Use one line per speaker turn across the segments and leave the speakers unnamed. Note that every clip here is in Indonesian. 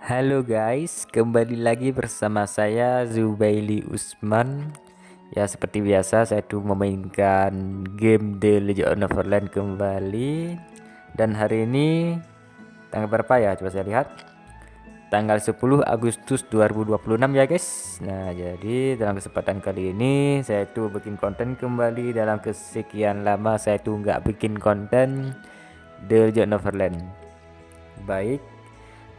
Halo guys, kembali lagi bersama saya Zubaili Usman. Ya seperti biasa saya tuh memainkan game The Legend of Neverland kembali. Dan hari ini tanggal berapa ya? Coba saya lihat. Tanggal 10 Agustus 2026 ya guys. Nah, jadi dalam kesempatan kali ini saya tuh bikin konten kembali dalam kesekian lama saya tuh nggak bikin konten The Legend of Neverland. Baik,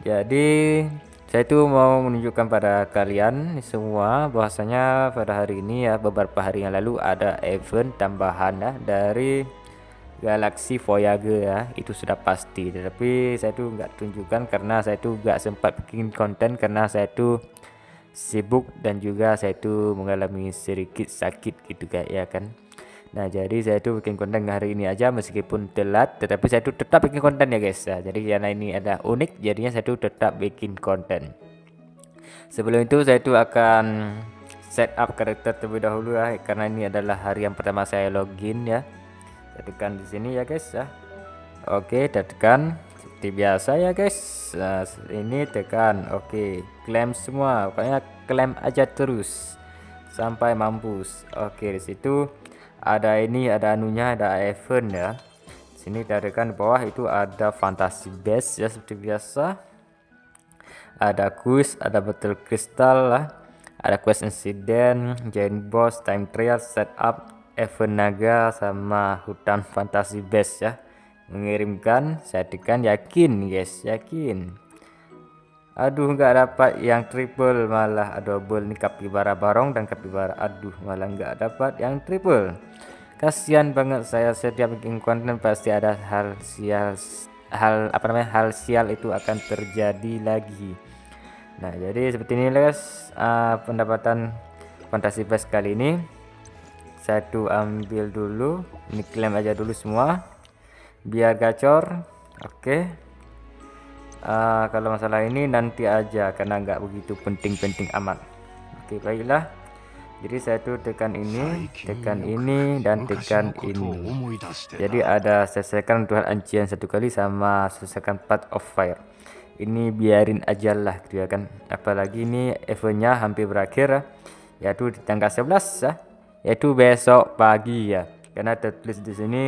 jadi saya itu mau menunjukkan pada kalian semua bahwasanya pada hari ini ya beberapa hari yang lalu ada event tambahan ya dari Galaxy Voyager ya, itu sudah pasti. Tapi saya tuh nggak tunjukkan karena saya tuh nggak sempat bikin konten karena saya tuh sibuk dan juga saya tuh mengalami sedikit sakit gitu kayak ya kan. Nah, jadi saya tuh bikin konten hari ini aja meskipun telat, tetapi saya tuh tetap bikin konten ya guys. Nah, jadi karena ini ada unik, jadinya saya tuh tetap bikin konten. Sebelum itu saya tuh akan setup karakter terlebih dahulu ya, karena ini adalah hari yang pertama saya login ya. Saya tekan di sini ya guys ya. Oke, tekan seperti biasa ya guys. Nah, ini tekan. Oke, klaim semua. Pokoknya klaim aja terus sampai mampus. Oke, di situ ada ini, ada anunya, ada event ya. Sini tekan bawah itu ada fantasy base ya seperti biasa. Ada quiz, ada battle crystal lah, ada quest incident, giant boss, time trial, setup, event naga, sama hutan fantasy base ya. Mengirimkan, saya tekan yakin guys, yakin. Aduh, nggak dapat yang triple, malah double nih, kapibara barong dan kapibara. Aduh, malah nggak dapat yang triple. Kasihan banget, saya setiap bikin konten pasti ada hal sial, hal sial itu akan terjadi lagi. Nah, jadi seperti ini guys, pendapatan fantasi base kali ini. Saya tuh ambil dulu, ini klaim aja dulu semua biar gacor. Oke. Kalau masalah ini nanti aja karena nggak begitu penting-penting amat. Oke, baiklah. Jadi saya tuh tekan ini, dan tekan ini. Jadi ada selesaikan Tuhan Ancian satu kali sama selesaikan Path of Fire. Ini biarin aja lah gitu ya kan. Apalagi ini eventnya hampir berakhir ya, yaitu di tanggal 11 ya, yaitu besok pagi ya. Karena tertulis di sini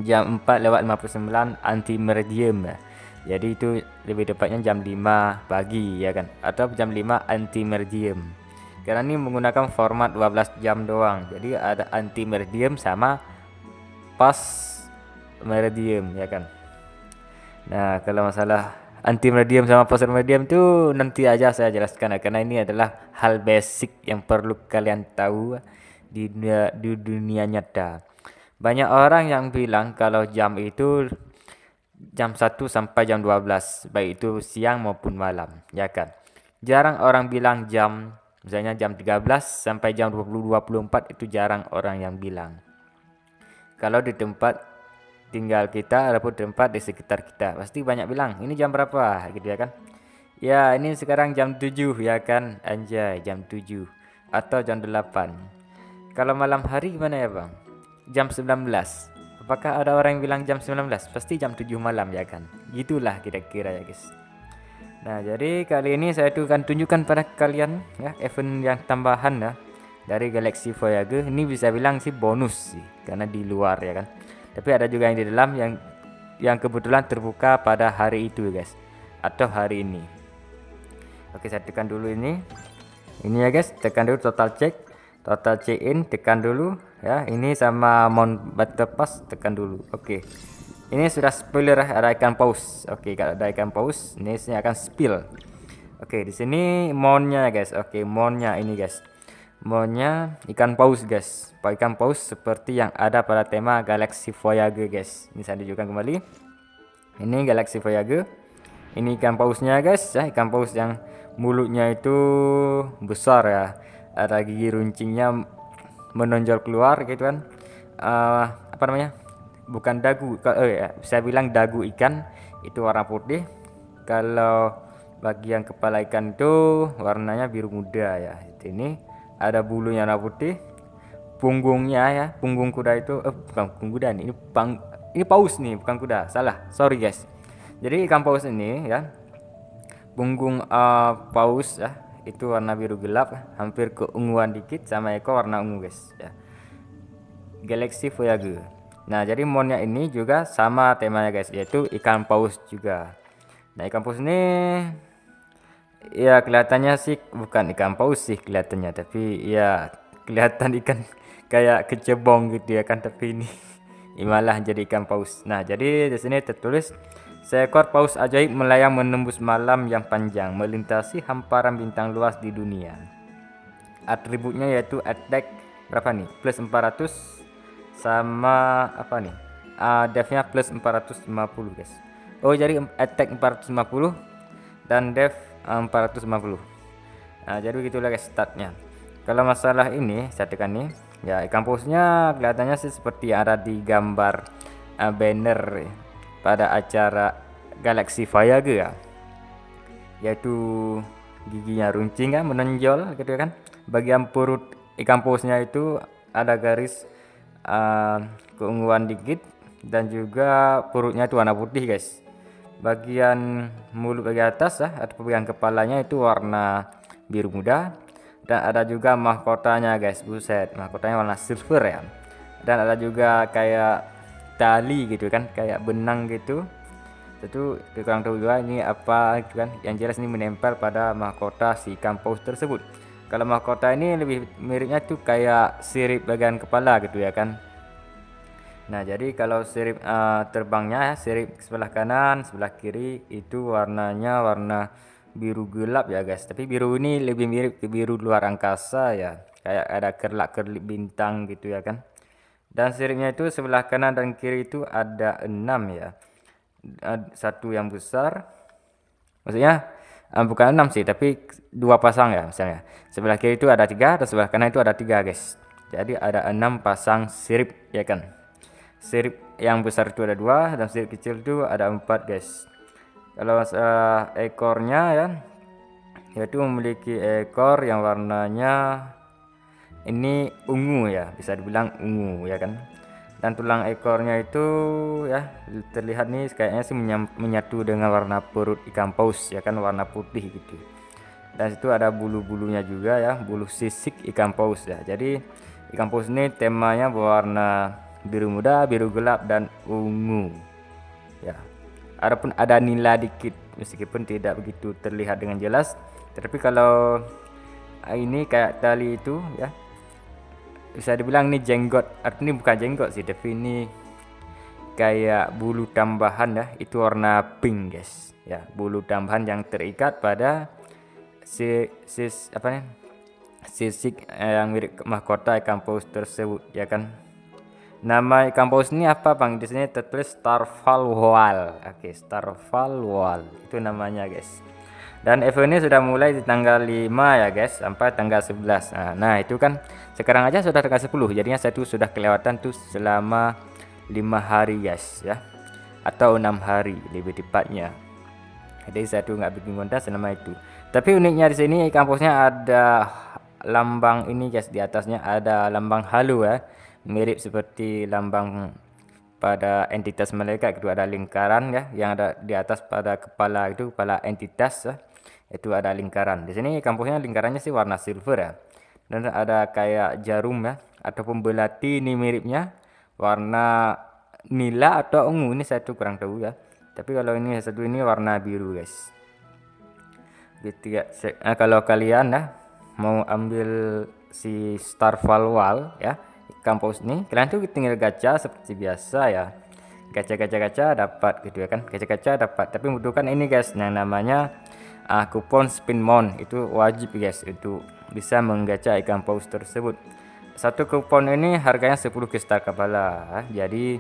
jam 4:59 anti meridium ya. Jadi itu lebih tepatnya jam 5 pagi ya kan, atau jam 5 anti meridium. Karena ini menggunakan format 12 jam doang. Jadi ada anti meridium sama pas meridium ya kan. Nah, kalau masalah anti meridium sama post meridium tuh nanti aja saya jelaskan ya, karena ini adalah hal basic yang perlu kalian tahu di dunia nyata. Banyak orang yang bilang kalau jam itu jam 1 sampai jam 12, baik itu siang maupun malam, ya kan. Jarang orang bilang jam, misalnya jam 13 sampai jam 20.24 itu jarang orang yang bilang. Kalau di tempat tinggal kita ataupun tempat di sekitar kita, pasti banyak bilang, "Ini jam berapa?" gitu ya kan. Ya, ini sekarang jam 7 ya kan. Anjay, jam 7 atau jam 8. Kalau malam hari gimana ya, Bang? Jam 19. Apakah ada orang yang bilang jam 19? Pasti jam 7 malam ya kan. Gitulah kira-kira ya, guys. Nah, jadi kali ini saya tuh akan tunjukkan pada kalian ya event yang tambahan ya dari Galaxy Voyager. Ini bisa bilang sih bonus sih karena di luar ya kan. Tapi ada juga yang di dalam yang kebetulan terbuka pada hari itu guys, atau hari ini. Oke, saya tekan dulu ini. Ini ya guys, tekan dulu total check in, tekan dulu ya. Ini sama mount battle pass, tekan dulu. Oke. Ini sudah spoiler ya, ada icon pause. Oke, kalau ada icon pause, ini akan spill. Oke, di sini mountnya guys. Oke, mountnya ini guys. Mountnya ikan paus guys. Ikan paus seperti yang ada pada tema Galaxy Voyager guys. Ini saya tunjukkan kembali. Ini Galaxy Voyager. Ini ikan pausnya guys ya, ikan paus yang mulutnya itu besar ya. Ada gigi runcingnya menonjol keluar gitu kan. Apa namanya? Bukan dagu, ya, saya bilang dagu ikan itu warna putih. Kalau bagian kepala ikan itu warnanya biru muda ya. Ini ada bulunya warna putih. Punggungnya ya, punggung kuda itu bukan punggung kuda nih, ini paus nih, bukan kuda. Salah, sorry guys. Jadi ikan paus ini ya Punggung paus ya, itu warna biru gelap, hampir keunguan dikit, sama ekor warna ungu guys ya. Galaxy Voyager. Nah, jadi monnya ini juga sama temanya guys, yaitu ikan paus juga. Nah, ikan paus ini ya kelihatannya sih bukan ikan paus sih kelihatannya, tapi ya kelihatan ikan kayak kecebong gitu ya kan, tapi ini malah jadi ikan paus. Nah, jadi di sini tertulis seekor paus ajaib melayang menembus malam yang panjang, melintasi hamparan bintang luas di dunia. Atributnya yaitu attack berapa nih? Plus 400 sama apa nih? Dev-nya plus 450 guys. Oh, jadi attack 450 dan dev 450. Nah, jadi begitulah guys statnya. Kalau masalah ini saya tekan nih, ya ikan pausnya kelihatannya sih seperti yang ada di gambar banner pada acara Galaxy Voyager ya, yaitu giginya runcing kan, menonjol gitu kan. Bagian perut ikan pausnya itu ada garis keunguan dikit, dan juga perutnya itu warna putih guys. Bagian mulut bagian atas ya, atau bagian kepalanya itu warna biru muda, dan ada juga mahkotanya guys. Buset, mahkotanya warna silver ya, dan ada juga kayak tali gitu kan, kayak benang gitu. Itu kurang tahu juga ini apa gitu kan, yang jelas ini menempel pada mahkota si ikan paus tersebut. Kalau mahkota ini lebih miripnya tuh kayak sirip bagian kepala gitu ya kan. Nah, jadi kalau sirip terbangnya ya, sirip sebelah kanan sebelah kiri itu warnanya warna biru gelap ya guys, tapi biru ini lebih mirip ke biru luar angkasa ya, kayak ada kerlap-kerlip bintang gitu ya kan. Dan siripnya itu sebelah kanan dan kiri itu ada 6 ya. Satu yang besar, maksudnya bukan 6 sih, tapi dua pasang ya. Misalnya sebelah kiri itu ada 3 dan sebelah kanan itu ada 3 guys, jadi ada 6 pasang sirip ya kan. Sirip yang besar itu ada 2 dan sirip kecil itu ada 4 guys. Kalau masalah ekornya ya, yaitu memiliki ekor yang warnanya ini ungu ya, bisa dibilang ungu ya kan. Dan tulang ekornya itu ya terlihat nih kayaknya sih menyatu dengan warna perut ikan paus ya kan, warna putih gitu. Dan itu ada bulu-bulunya juga ya, bulu sisik ikan paus ya. Jadi ikan paus ini temanya berwarna biru muda, biru gelap, dan ungu ya. Adapun ada nila dikit meskipun tidak begitu terlihat dengan jelas, tapi kalau ini kayak tali itu ya, bisa dibilang ini jenggot. Artinya bukan jenggot sih, tapi ini kayak bulu tambahan ya, itu warna pink guys ya, bulu tambahan yang terikat pada sisik yang mirip mahkota ikan paus tersebut ya kan. Nama ikan paus ini apa bang? Di sini tertulis Starval Whale. Oke, Starval Whale itu namanya guys. Dan event ini sudah mulai di tanggal 5 ya guys, sampai tanggal 11. Nah, itu kan sekarang aja sudah tanggal 10, jadinya saya tuh sudah kelewatan tuh selama 5 hari guys ya, atau 6 hari lebih tepatnya. Jadi saya tuh nggak bikin konten selama itu. Tapi uniknya di sini ikan pausnya ada lambang ini guys, di atasnya ada lambang halu ya, mirip seperti lambang pada entitas mereka itu, ada lingkaran ya yang ada di atas pada kepala itu, kepala entitas ya, itu ada lingkaran. Di sini kampusnya lingkarannya sih warna silver ya, dan ada kayak jarum ya ataupun belati, ini miripnya warna nila atau ungu, ini saya tuh kurang tahu ya, tapi kalau ini satu ini warna biru guys gitu ya. Kalau kalian ya mau ambil si Starval Whale ya, kampus nih, kalian tuh tinggal gacha seperti biasa ya, gacha dapat gitu ya kan, gacha dapat, tapi membutuhkan ini guys, yang namanya kupon spinmon. Itu wajib guys, itu bisa menggacha ikan paus tersebut. Satu kupon ini harganya 10 kristal kepala. Jadi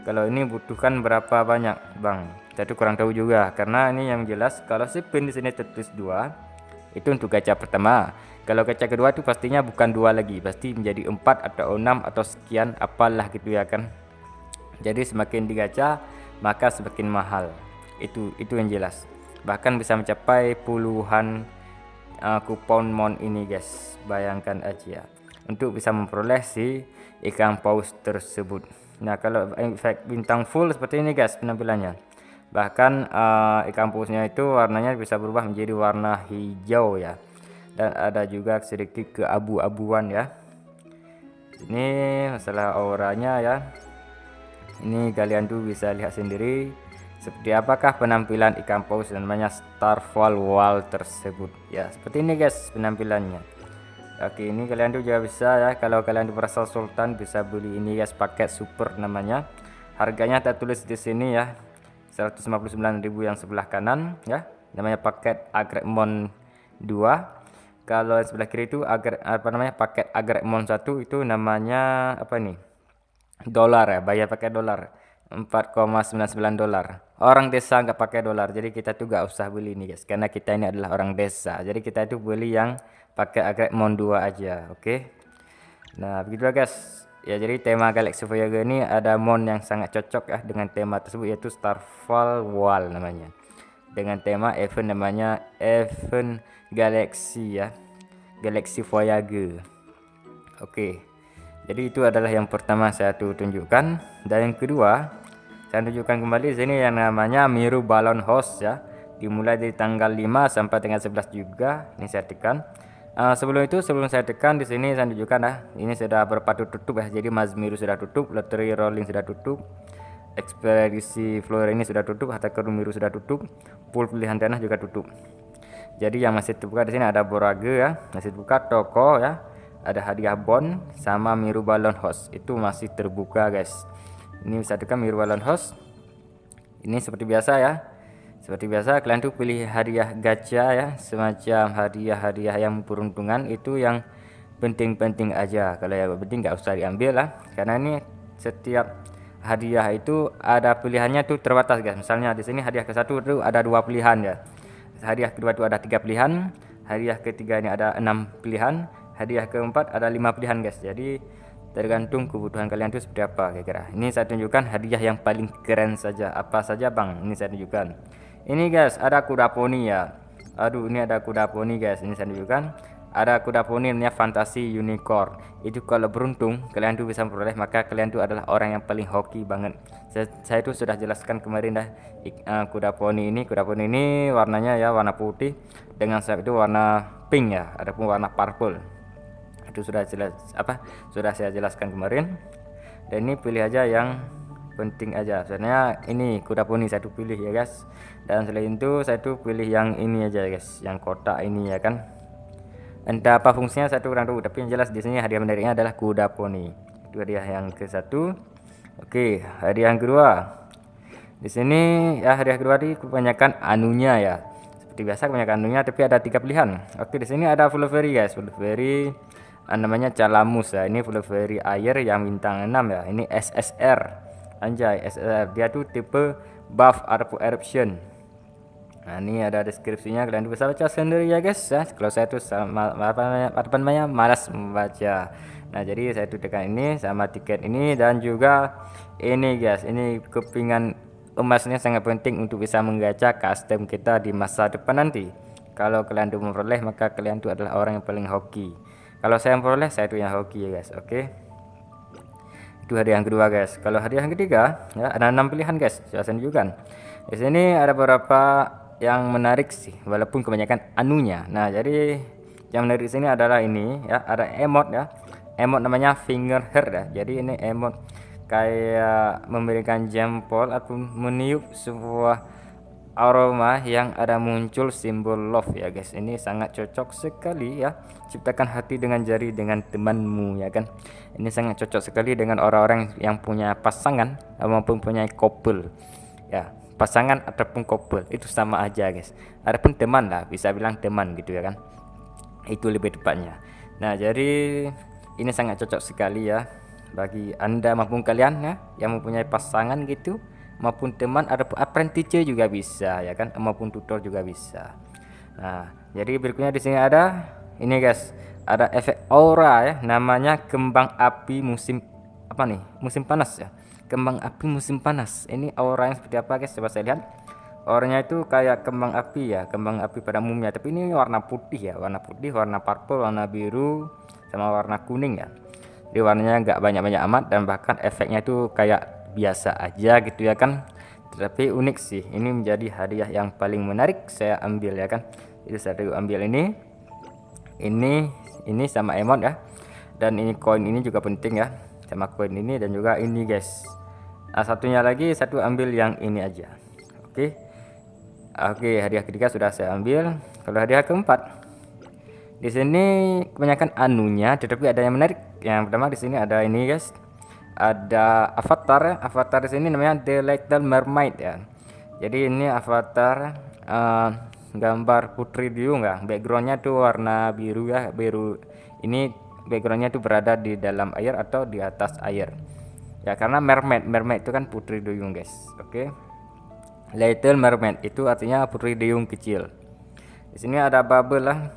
kalau ini butuhkan berapa banyak bang, saya tuh kurang tahu juga, karena ini yang jelas kalau spin di sini tertulis 2 itu untuk gacha pertama. Kalau gacha kedua itu pastinya bukan 2 lagi, pasti menjadi 4 atau 6 atau sekian apalah gitu ya kan. Jadi semakin digacha maka semakin mahal, itu yang jelas. Bahkan bisa mencapai puluhan kupon mon ini guys, bayangkan aja untuk bisa memperoleh si ikan paus tersebut. Nah, kalau efek bintang full seperti ini guys penampilannya, Bahkan ikan pausnya itu warnanya bisa berubah menjadi warna hijau ya, dan ada juga sedikit keabu-abuan ya. Ini masalah auranya ya, ini kalian tuh bisa lihat sendiri seperti apakah penampilan ikan paus namanya Starfall Whale tersebut ya. Seperti ini guys penampilannya. Oke, ini kalian tuh juga bisa ya, kalau kalian tuh merasa sultan bisa beli ini guys, paket super namanya. Harganya tertulis di sini ya, 159.000 yang sebelah kanan ya, namanya paket Agretmon 2. Kalau yang sebelah kiri itu paket Agretmon 1 itu namanya apa nih, dolar ya, bayar pakai dolar, 4,99 dolar. Orang desa nggak pakai dolar, jadi kita tuh nggak usah beli nih guys, karena kita ini adalah orang desa, jadi kita itu beli yang pakai Agretmon 2 aja. Oke, nah begitu guys ya. Jadi tema Galaxy Voyager ini ada mon yang sangat cocok ya dengan tema tersebut, yaitu Starfall Whale namanya, dengan tema event namanya event Galaxy ya, Galaxy Voyager. Oke, jadi itu adalah yang pertama saya tuh tunjukkan, dan yang kedua saya tunjukkan kembali sini yang namanya Miru Balloon Host ya, dimulai dari tanggal 5 sampai tanggal 11 juga. Ini saya tekan. Sebelum saya tekan di sini saya tunjukkan ya, ini sudah berpatut tutup ya. Jadi Mazmiru sudah tutup, Lottery Rolling sudah tutup, Ekspedisi Flora ini sudah tutup, Harta Karun Miru sudah tutup, pool pilihan tanah juga tutup. Jadi yang masih terbuka di sini ada Borage ya, masih terbuka. Toko ya, ada hadiah bond sama Miru Balloon Host itu masih terbuka guys. Ini bisa tekan Miru Balloon Host. Ini seperti biasa ya, seperti biasa kalian tuh pilih hadiah gacha ya, semacam hadiah-hadiah yang peruntungan itu yang penting-penting aja. Kalau yang penting nggak usah diambil lah, karena ini setiap hadiah itu ada pilihannya tuh terbatas guys. Misalnya di sini hadiah ke-1 itu ada 2 pilihan ya, hadiah kedua itu ada 3 pilihan, hadiah ketiga ini ada 6 pilihan, hadiah keempat ada 5 pilihan guys. Jadi tergantung kebutuhan kalian tuh seperti apa kira-kira. Ini saya tunjukkan hadiah yang paling keren saja. Apa saja bang? Ini saya tunjukkan. Ini guys ada kuda poni ya. Aduh, ini ada kuda poni guys. Ini saya tunjukkan. Ada kuda poni namanya Fantasy Unicorn. Itu kalau beruntung kalian tuh bisa memperoleh, maka kalian tuh adalah orang yang paling hoki banget. Saya tuh sudah jelaskan kemarin dah. Kuda poni ini warnanya ya warna putih dengan sayap itu warna pink ya. Adapun warna purple itu sudah saya jelaskan kemarin. Dan ini pilih aja yang penting aja. Sebenarnya ini kuda poni saya tuh pilih ya guys. Dan selain itu saya tuh pilih yang ini aja guys, yang kotak ini ya kan. Entah apa fungsinya saya tuh kurang tahu, tapi yang jelas di sini hadiah menariknya adalah kuda poni. Itu hadiah yang ke-1. Oke, hadiah yang kedua. Di sini ya hadiah kedua di kebanyakan anunya ya. Seperti biasa kebanyakan anunya, tapi ada 3 pilihan. Oke, di sini ada full fairy guys, full fairy namanya Calamus ya. Ini full fairy air yang bintang 6 ya. Ini SSR. Anjay, SSR. Dia tuh tipe buff eruption. Nah, ini ada deskripsinya, kalian bisa baca sendiri ya guys ya. Kalau saya tuh malas membaca. Nah, jadi saya tuh tekan ini sama tiket ini, dan juga ini guys, ini kepingan emasnya sangat penting untuk bisa menggacha custom kita di masa depan nanti. Kalau kalian tuh memperoleh, maka kalian tuh adalah orang yang paling hoki. Kalau saya memperoleh, saya tuh yang hoki ya guys. Oke, itu hadiah yang kedua guys. Kalau hadiah yang ketiga ya, ada 6 pilihan guys, saya tunjukkan. Di sini ada beberapa yang menarik sih, walaupun kebanyakan anunya. Nah, jadi yang menarik di sini adalah ini ya, ada emot ya. Emot namanya finger heart ya. Jadi ini emot kayak memberikan jempol atau meniup sebuah aroma yang ada muncul simbol love ya guys. Ini sangat cocok sekali ya. Ciptakan hati dengan jari dengan temanmu ya kan. Ini sangat cocok sekali dengan orang-orang yang punya pasangan maupun punya couple ya. Pasangan ataupun couple itu sama aja guys. Adapun teman lah, bisa bilang teman gitu ya kan, itu lebih tepatnya. Nah, jadi ini sangat cocok sekali ya bagi anda maupun kalian ya yang mempunyai pasangan gitu, maupun teman, ataupun apprentice juga bisa ya kan, maupun tutor juga bisa. Nah, jadi berikutnya di sini ada ini guys, ada efek aura ya, namanya kembang api musim musim panas ya. Kembang api musim panas. Ini auranya seperti apa guys? Coba saya lihat. Auranya itu kayak kembang api ya, kembang api pada umumnya, tapi ini warna putih ya, warna putih, warna purple, warna biru, sama warna kuning ya. Jadi warnanya nggak banyak-banyak amat, dan bahkan efeknya itu kayak biasa aja gitu ya kan. Tetapi unik sih, ini menjadi hadiah yang paling menarik saya ambil ya kan. Jadi saya ambil ini sama emot ya. Dan ini koin ini juga penting ya, sama koin ini dan juga ini guys. Nah, satunya lagi satu ambil yang ini aja. Oke. Oke, hadiah ketiga sudah saya ambil. Kalau hadiah keempat, di sini kebanyakan anunya, tetapi ada yang menarik. Yang pertama di sini ada ini guys, ada avatar ya. Avatar di sini namanya The Little Mermaid ya. Jadi ini avatar gambar Putri Duyung ya. Backgroundnya tuh warna biru ya, biru. Ini backgroundnya tuh berada di dalam air atau di atas air. Ya karena mermaid itu kan Putri Duyung guys. Oke. Little Mermaid itu artinya Putri Duyung kecil. Di sini ada bubble lah,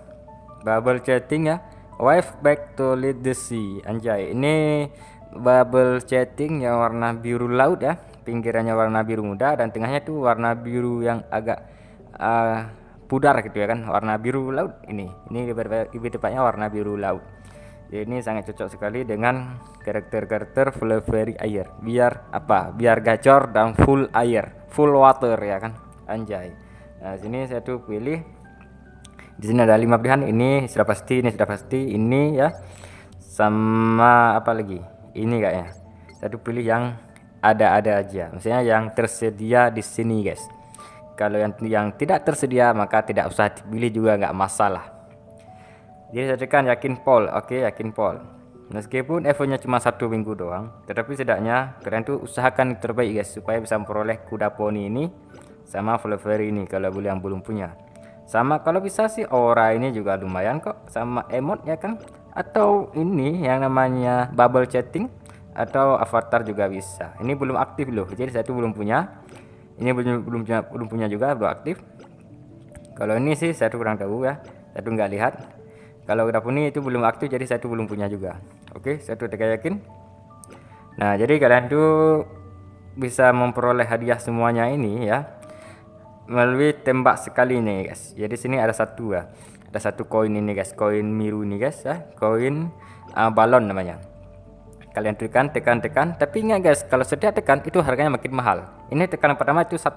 bubble chatting ya. Wave back to lead the sea. Anjay, ini bubble chatting yang warna biru laut ya. Pinggirannya warna biru muda dan tengahnya tuh warna biru yang agak pudar gitu ya kan. Warna biru laut ini lebih tepatnya warna biru laut. Jadi ini sangat cocok sekali dengan karakter-karakter Fluffy air. Biar apa? Biar gacor dan full air, full water ya kan. Anjay. Nah, sini saya tuh pilih. Di sini ada 5 pilihan. Ini sudah pasti, ini ya. Sama apa lagi? Ini kayaknya. Saya tuh pilih yang ada-ada aja. Maksudnya yang tersedia di sini, guys. Kalau yang tidak tersedia maka tidak usah dipilih juga, nggak masalah. Jadi saya tekan yakin Paul. Oke, yakin Paul. Meskipun effortnya cuma 1 minggu doang, tetapi setidaknya kalian tuh usahakan yang terbaik guys, supaya bisa memperoleh kuda poni ini sama Fluffy ini kalau yang belum punya. Sama kalau bisa sih aura ini juga lumayan kok, sama emot ya kan, atau ini yang namanya bubble chatting atau avatar juga bisa. Ini belum aktif loh, jadi saya tuh belum punya. Ini belum punya juga, belum aktif. Kalau ini sih saya tuh kurang tahu ya, saya tuh nggak lihat. Kalau udah punya itu belum aktif, jadi saya tuh belum punya juga. Oke, saya tuh yakin. Nah, jadi kalian tuh bisa memperoleh hadiah semuanya ini ya melalui tembak sekali nih guys. Jadi sini ada satu ya, ada satu koin ini guys, koin miru nih guys ya, koin balon namanya. Kalian tekan, tapi ingat guys, kalau setiap tekan itu harganya makin mahal. Ini tekan pertama itu 1,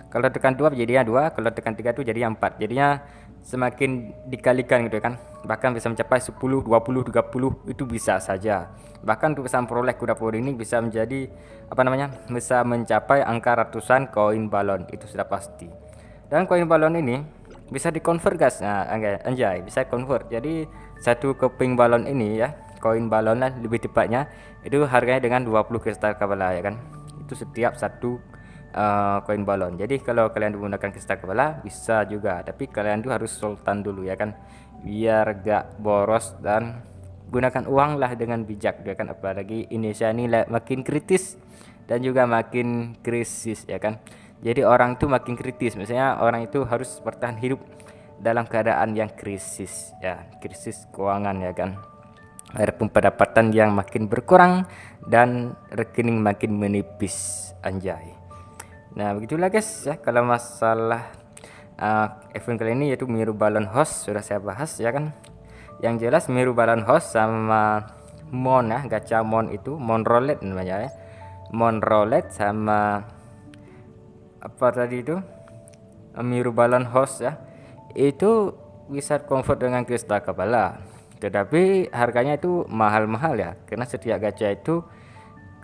kalau tekan 2 jadinya 2, kalau tekan 3 itu jadinya 4. Jadinya semakin dikalikan gitu kan, bahkan bisa mencapai 10, 20, 30 itu bisa saja. Bahkan untuk bisa memperoleh kuda poni ini bisa menjadi bisa mencapai angka ratusan koin balon, itu sudah pasti. Dan koin balon ini bisa dikonvert guys. Nah, anjay, bisa convert. Jadi satu keping balon ini ya, koin balon lah lebih tepatnya, itu harganya dengan 20 kristal kabala ya kan. Itu setiap satu koin balon. Jadi kalau kalian menggunakan kristal kepala bisa juga, tapi kalian tuh harus sultan dulu ya kan, biar gak boros, dan gunakan uang lah dengan bijak ya kan. Apalagi Indonesia ini makin kritis dan juga makin krisis ya kan. Jadi orang tuh makin kritis, misalnya orang itu harus bertahan hidup dalam keadaan yang krisis ya, krisis keuangan ya kan. Ada pendapatan yang makin berkurang dan rekening makin menipis, anjay. Nah begitulah guys ya, kalau masalah event kali ini yaitu Miru Balon Host sudah saya bahas ya kan. Yang jelas Miru Balon Host sama Mon ya, gacha Mon itu Mon Roulette namanya ya, Mon Roulette sama apa tadi itu Miru Balon Host ya, itu bisa convert dengan kristal kepala, tetapi harganya itu mahal-mahal ya, karena setiap gacha itu,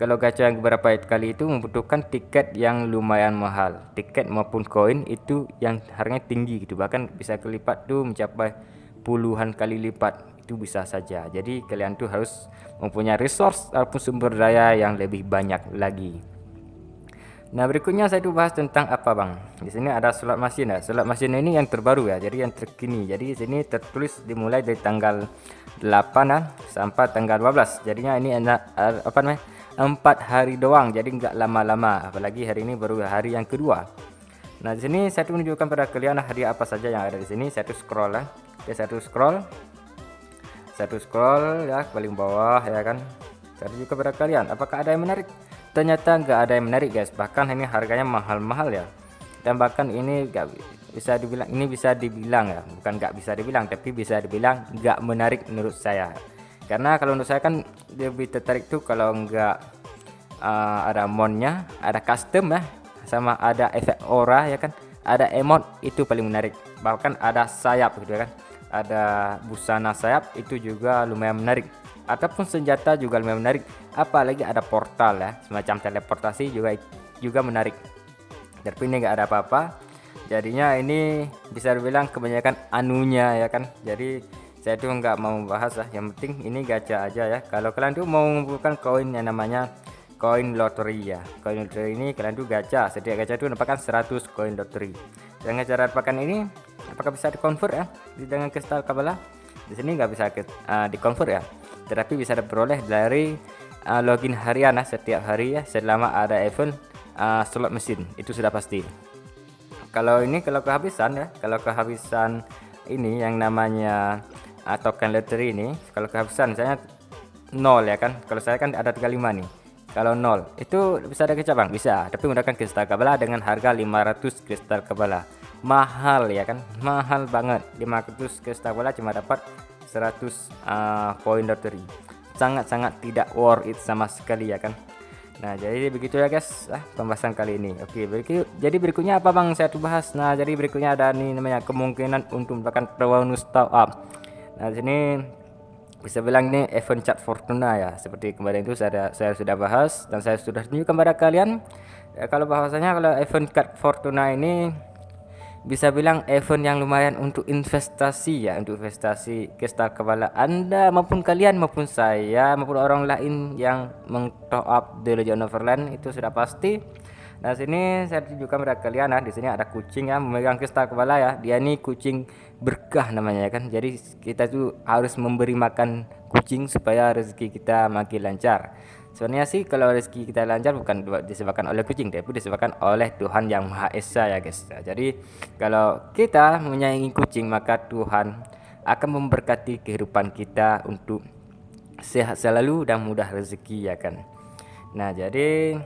kalau gacha yang beberapa kali itu membutuhkan tiket yang lumayan mahal, tiket maupun koin itu yang harganya tinggi gitu, bahkan bisa kelipat tuh mencapai puluhan kali lipat, itu bisa saja. Jadi kalian tuh harus mempunyai resource ataupun sumber daya yang lebih banyak lagi. Nah berikutnya saya tuh bahas tentang apa bang. Di sini ada slot machine ya. Slot machine ini yang terbaru ya, jadi yang terkini. Jadi di sini tertulis dimulai dari tanggal 8 sampai tanggal 12. Jadinya ini ada 4 hari doang, jadi nggak lama-lama. Apalagi hari ini baru hari yang kedua. Nah di sini saya tuh menunjukkan pada kalian hadiah apa saja yang ada di sini. Saya tuh scroll ya. Oke, saya tuh scroll ya ke paling bawah ya kan. Saya tunjukkan pada kalian apakah ada yang menarik. Ternyata nggak ada yang menarik guys, bahkan ini harganya mahal-mahal ya, dan bahkan ini nggak bisa dibilang, ini bisa dibilang ya, bukan nggak bisa dibilang, tapi bisa dibilang nggak menarik menurut saya. Karena kalau menurut saya kan lebih tertarik tuh kalau nggak ada monnya, ada custom ya, sama ada efek aura ya kan, ada emote itu paling menarik, bahkan ada sayap gitu ya kan, ada busana sayap itu juga lumayan menarik, ataupun senjata juga lumayan menarik, apalagi ada portal ya, semacam teleportasi juga menarik. Tapi ini nggak ada apa-apa, jadinya ini bisa dibilang kebanyakan anunya ya kan. Jadi saya tuh nggak mau bahas lah, yang penting ini gacha aja ya. Kalau kalian tuh mau mengumpulkan koin yang namanya koin lotre ya, koin lotre ini kalian tuh gacha, setiap gacha itu mendapatkan 100 koin lotre. Dengan cara dapatkan ini, apakah bisa di-convert ya dengan kristal Kabbalah? Di sini nggak bisa di-convert ya, tetapi bisa diperoleh dari login harian ya, setiap hari ya, selama ada event slot mesin, itu sudah pasti. Kalau ini kalau kehabisan ya, kalau kehabisan ini yang namanya token lotre ini, kalau kehabisan misalnya 0 ya kan, kalau saya kan ada 35 nih, kalau 0 itu bisa ada gacha bang, bisa, tapi menggunakan kristal Kabbalah dengan harga 500 kristal Kabbalah, mahal ya kan, mahal banget. 500 kristal Kabbalah cuma dapat 100 poin lotre, sangat-sangat tidak worth it sama sekali ya kan. Nah jadi begitu ya guys pembahasan kali ini. Oke, jadi berikutnya apa bang saya tuh bahas. Nah jadi berikutnya ada nih namanya kemungkinan untuk mendapatkan bonus top up. Nah sini bisa bilang ini event chat Fortuna ya, seperti kemarin itu saya sudah bahas dan saya sudah tunjukkan kepada kalian ya, kalau bahwasanya kalau event chat Fortuna ini bisa bilang event yang lumayan untuk investasi ya, untuk investasi kristal Kabbalah Anda maupun kalian maupun saya maupun orang lain yang meng-top up The Legend of Neverland itu sudah pasti. Nah sini saya tunjukkan kepada kalian di sini ada kucing yang memegang kristal Kabbalah ya, dia ini kucing berkah namanya ya kan. Jadi kita tuh harus memberi makan kucing supaya rezeki kita makin lancar. Sebenarnya sih kalau rezeki kita lancar bukan disebabkan oleh kucing, tapi disebabkan oleh Tuhan yang Maha Esa ya guys. Nah, jadi kalau kita menyayangi kucing maka Tuhan akan memberkati kehidupan kita untuk sehat selalu dan mudah rezeki ya kan. Nah jadi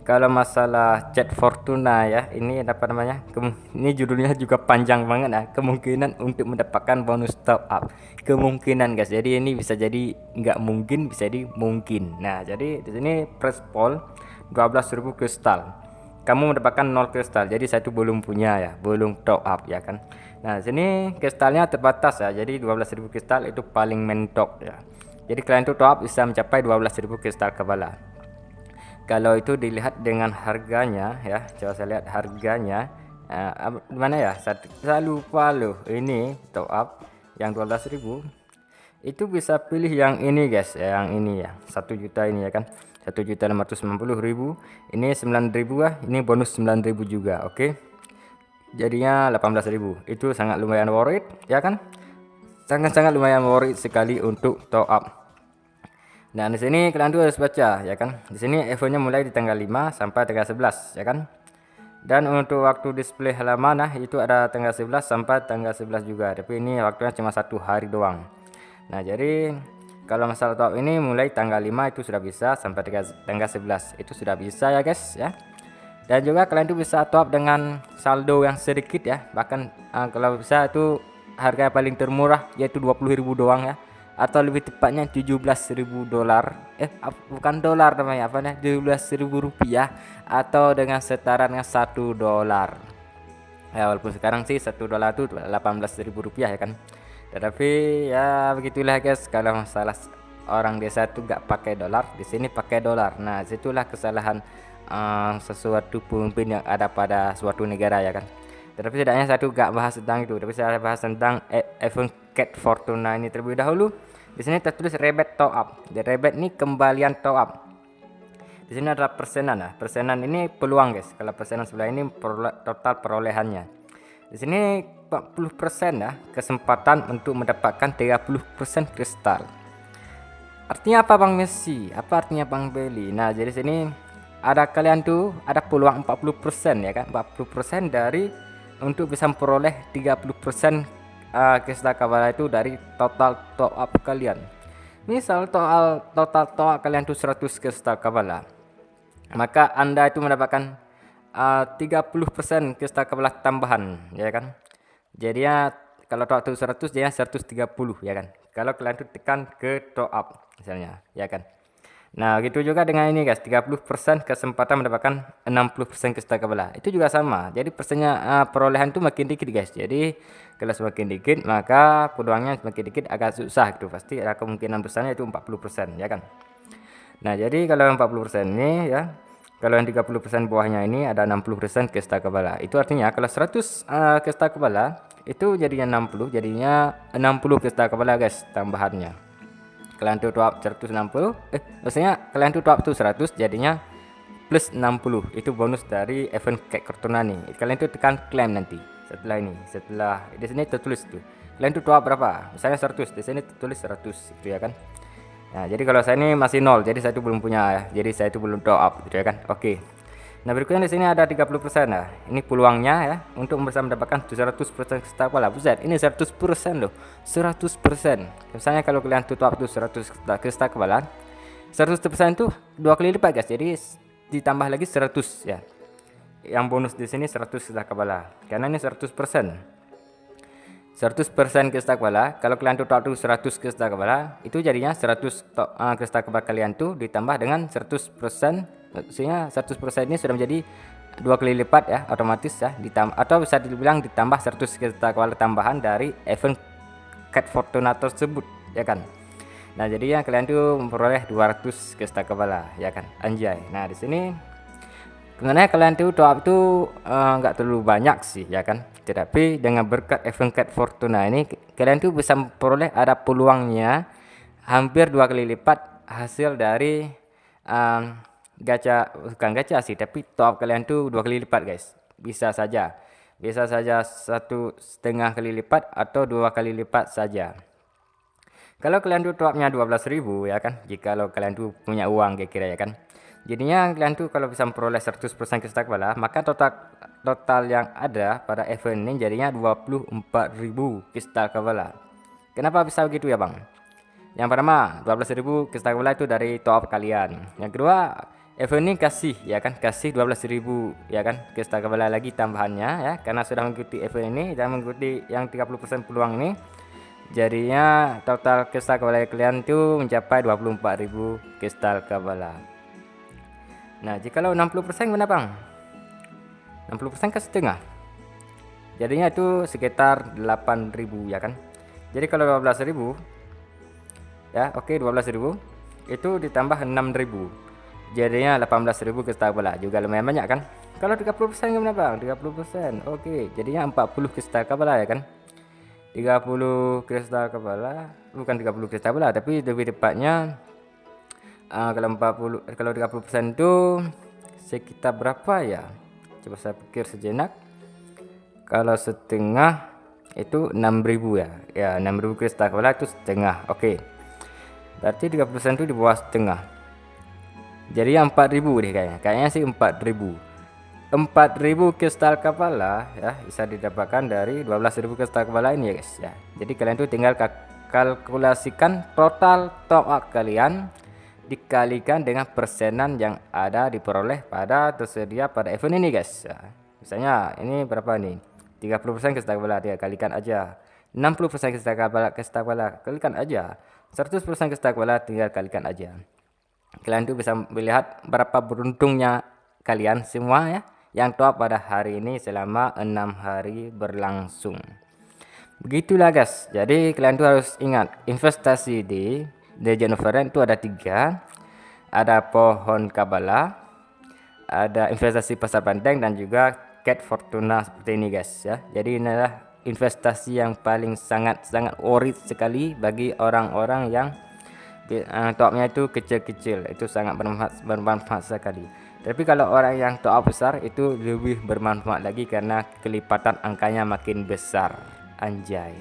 kalau masalah chat Fortuna ya, ini apa namanya? Ini judulnya juga panjang banget ya. Kemungkinan untuk mendapatkan bonus top up. Kemungkinan guys. Jadi ini bisa jadi nggak mungkin, bisa jadi mungkin. Nah, jadi di sini press poll 12.000 kristal. Kamu mendapatkan 0 kristal. Jadi saya itu belum punya ya, belum top up ya kan. Nah, di sini kristalnya terbatas ya. Jadi 12.000 kristal itu paling mentok ya. Jadi kalian itu top up bisa mencapai 12.000 kristal Kabbalah. Kalau itu dilihat dengan harganya ya, coba saya lihat harganya mana ya, saya lupa loh. Ini top up yang 12.000 itu bisa pilih yang ini guys, yang ini ya, 1 juta ini ya kan, 1.590.000, ini 9.000 ya, ini bonus 9.000 juga. Oke, jadinya 18.000. Itu sangat lumayan worth it ya kan, sangat-sangat lumayan worth it sekali untuk top up. Nah, di sini kalian tuh harus baca ya kan. Di sini eventnya mulai di tanggal 5 sampai tanggal 11 ya kan. Dan untuk waktu display halaman itu ada tanggal 11 sampai tanggal 11 juga. Tapi ini waktunya cuma 1 hari doang. Nah, jadi kalau masalah top ini mulai tanggal 5 itu sudah bisa sampai tanggal 11 itu sudah bisa ya guys ya. Dan juga kalian tuh bisa top dengan saldo yang sedikit ya. Bahkan kalau bisa itu harga paling termurah yaitu 20.000 doang ya, atau lebih tepatnya 17.000 dolar, bukan dolar namanya, apa nih, 17.000 rupiah, atau dengan setara dengan 1 dolar ya, walaupun sekarang sih 1 dolar itu 18.000 rupiah ya kan. Tetapi ya begitulah guys, kalau masalah orang desa itu gak pakai dolar, di sini pakai dolar. Nah situlah kesalahan sesuatu pemimpin yang ada pada suatu negara ya kan. Tetapi setidaknya saya tuh gak bahas tentang itu, tapi saya bahas tentang event Cat Fortuna ini terlebih dahulu. Di sini tertulis rebate top up. Di rebate ini kembalian top up. Di sini adalah persenan ya. Persenan ini peluang guys. Kalau persenan sebelah ini total perolehannya. Di sini 40% ya kesempatan untuk mendapatkan 30% kristal. Artinya apa Bang Messi? Apa artinya Bang Beli? Nah, jadi sini ada kalian tuh ada peluang 40% ya kan. 40% dari untuk bisa memperoleh 30% kristal Kabbalah itu dari total top up kalian. Misal total top up kalian tuh 100 kristal Kabbalah, maka Anda itu mendapatkan 30% kristal Kabbalah tambahan ya kan. Jadinya kalau top up 100 jadinya 130 ya kan. Kalau kalian tuh tekan ke top up misalnya ya kan. Nah, gitu juga dengan ini guys, 30% kesempatan mendapatkan 60% kestabilan. Itu juga sama. Jadi persennya perolehan itu makin dikit guys. Jadi kalau semakin dikit maka peluangnya semakin dikit, agak susah gitu. Pasti ada kemungkinan besarnya itu 40% ya kan. Nah, jadi kalau 40% ini ya, kalau yang 30% bawahnya ini ada 60% kestabilan. Itu artinya kalau 100 kestabilan itu jadinya 60, jadinya 60 kestabilan guys tambahannya. Kalian tuh top 160, maksudnya kalian tuh top tuh 100, jadinya plus 60. Itu bonus dari event kayak kartuna nih. Kalian tuh tekan claim nanti setelah ini, setelah di sini tertulis tuh kalian tuh top berapa, misalnya 100, di sini tertulis 100 gitu ya kan. Nah, jadi kalau saya ini masih 0, jadi saya itu belum punya ya, jadi saya itu belum top up gitu ya kan. Oke. Nah, berikutnya di sini ada 30%. Nah, ini peluangnya ya untuk bisa mendapatkan 100% kestabilan. Buset, ini 100% loh. 100%. Misalnya kalau kalian tutup tuh 100 kestabilan, 100% itu 2 kali lipat guys. Jadi ditambah lagi 100 ya. Yang bonus di sini 100 kestabilan. Karena ini 100%. 100% kestabilan. Kalau kalian tutup tuh 100 kestabilan, itu jadinya 100 kestabilan kalian tuh ditambah dengan 100%. Maksudnya 100% ini sudah menjadi 2 kali lipat ya, otomatis ya, ditambah atau bisa dibilang ditambah 100 kestabilan tambahan dari event Cat Fortuna tersebut ya kan. Nah, jadinya kalian tuh memperoleh 200 kestabilan ya kan. Anjay. Nah, di sini sebenarnya kalian tuh top up tuh nggak terlalu banyak sih ya kan. Tetapi dengan berkat event Cat Fortuna ini kalian tuh bisa memperoleh, ada peluangnya hampir 2 kali lipat hasil dari gacha, bukan gacha sih, tapi top up kalian tuh 2 kali lipat guys. Bisa saja 1,5 kali lipat atau 2 kali lipat saja. Kalau kalian tuh top upnya 12.000 ya kan, jika lo kalian tuh punya uang kira-kira ya kan, jadinya kalian tuh kalau bisa memperoleh 100% kestabilan, maka total yang ada pada event ini jadinya 24.000 kestabilan. Kenapa bisa begitu ya bang? Yang pertama, 12.000 kestabilan itu dari top up kalian. Yang kedua, event ini kasih ya kan, kasih 12.000 ya kan kestabilan lagi tambahannya ya, karena sudah mengikuti event ini dan mengikuti yang 30% peluang ini. Jadinya total kestabilan kalian itu mencapai 24.000 kestabilan. Nah, jika lo 60% gimana bang? 60% kan setengah, jadinya itu sekitar 8.000 ya kan. Jadi kalau 12.000 ya, oke, 12.000 itu ditambah 6.000, jadinya 18.000 kestabilan, juga lumayan banyak kan. Kalau 30% gimana bang? 30%, oke, jadinya 40 kestabilan ya kan. 30 kestabilan, bukan 30 kestabilan, tapi lebih tepatnya kalau 30% itu sekitar berapa ya? Coba saya pikir sejenak. Kalau setengah itu 6.000 ya. Ya, 6.000 kestabilan itu setengah. Oke. Berarti 30% itu di bawah setengah. Jadi 4.000 deh kayaknya. Kayaknya sih 4.000. 4.000 kestabilan ya bisa didapatkan dari 12.000 kestabilan ini ya guys ya. Jadi kalian tuh tinggal kalkulasikan total top up kalian dikalikan dengan persenan yang ada diperoleh pada tersedia pada event ini guys ya. Misalnya ini berapa nih, 30% kestabilan, dia kalikan aja. 60% kestabilan kalikan aja. 100% kestabilan tinggal kalikan aja. Kalian tuh bisa melihat berapa beruntungnya kalian semua ya yang top pada hari ini selama 6 hari berlangsung. Begitulah guys. Jadi kalian tuh harus ingat, investasi di Legend of Valorant itu ada 3. Ada pohon kabala, ada investasi pasar banteng, dan juga Cat Fortuna seperti ini guys ya. Jadi ini adalah investasi yang paling sangat worth sekali bagi orang-orang yang top-nya itu kecil-kecil. Itu sangat bermanfaat sekali. Tapi kalau orang yang top besar itu lebih bermanfaat lagi karena kelipatan angkanya makin besar. Anjay.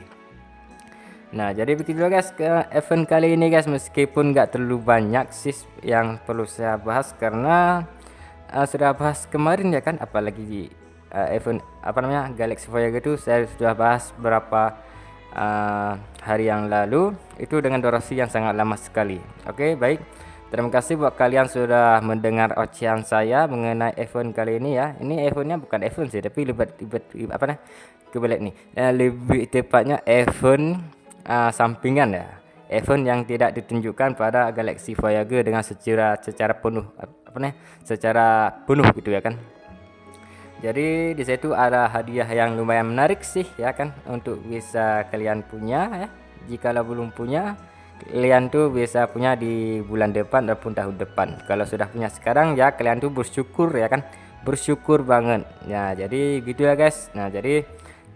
Nah, jadi begitu guys ke event kali ini guys, meskipun nggak terlalu banyak sih yang perlu saya bahas karena sudah bahas kemarin ya kan, apalagi di event apa namanya Galaxy Voyager itu saya sudah bahas beberapa hari yang lalu, itu dengan durasi yang sangat lama sekali. Oke, baik. Terima kasih buat kalian sudah mendengar ocehan saya mengenai event kali ini ya. Ini eventnya bukan event sih, tapi lebih apa nah? Kebalik nih. Lebih tepatnya event sampingan ya. event yang tidak ditunjukkan pada Galaxy Voyager dengan secara penuh secara penuh gitu ya kan. Jadi di situ ada hadiah yang lumayan menarik sih ya kan, untuk bisa kalian punya ya. Jikalau belum punya, kalian tuh bisa punya di bulan depan ataupun tahun depan. Kalau sudah punya sekarang ya kalian tuh bersyukur ya kan, bersyukur banget. Nah jadi gitu ya guys. Nah jadi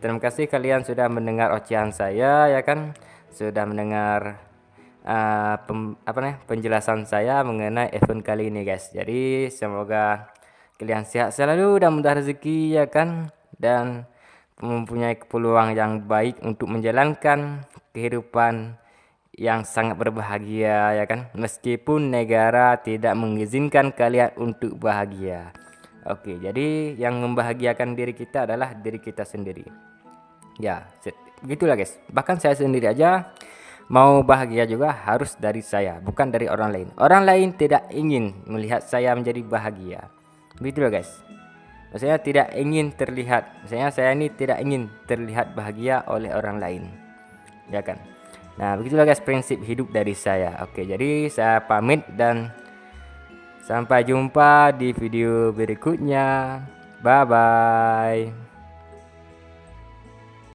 terima kasih kalian sudah mendengar ocehan saya ya kan, sudah mendengar penjelasan saya mengenai event kali ini guys. Jadi semoga kalian sehat selalu dan mudah rezeki ya kan, dan mempunyai peluang yang baik untuk menjalankan kehidupan yang sangat berbahagia ya kan, meskipun negara tidak mengizinkan kalian untuk bahagia. Oke, jadi yang membahagiakan diri kita adalah diri kita sendiri ya. Begitulah guys, bahkan saya sendiri aja mau bahagia juga harus dari saya, bukan dari orang lain. Orang lain tidak ingin melihat saya menjadi bahagia. Begitu loh guys. Maksudnya tidak ingin terlihat, misalnya saya ini tidak ingin terlihat bahagia oleh orang lain, ya kan. Nah begitulah guys prinsip hidup dari saya. Oke, jadi saya pamit dan sampai jumpa di video berikutnya. Bye bye.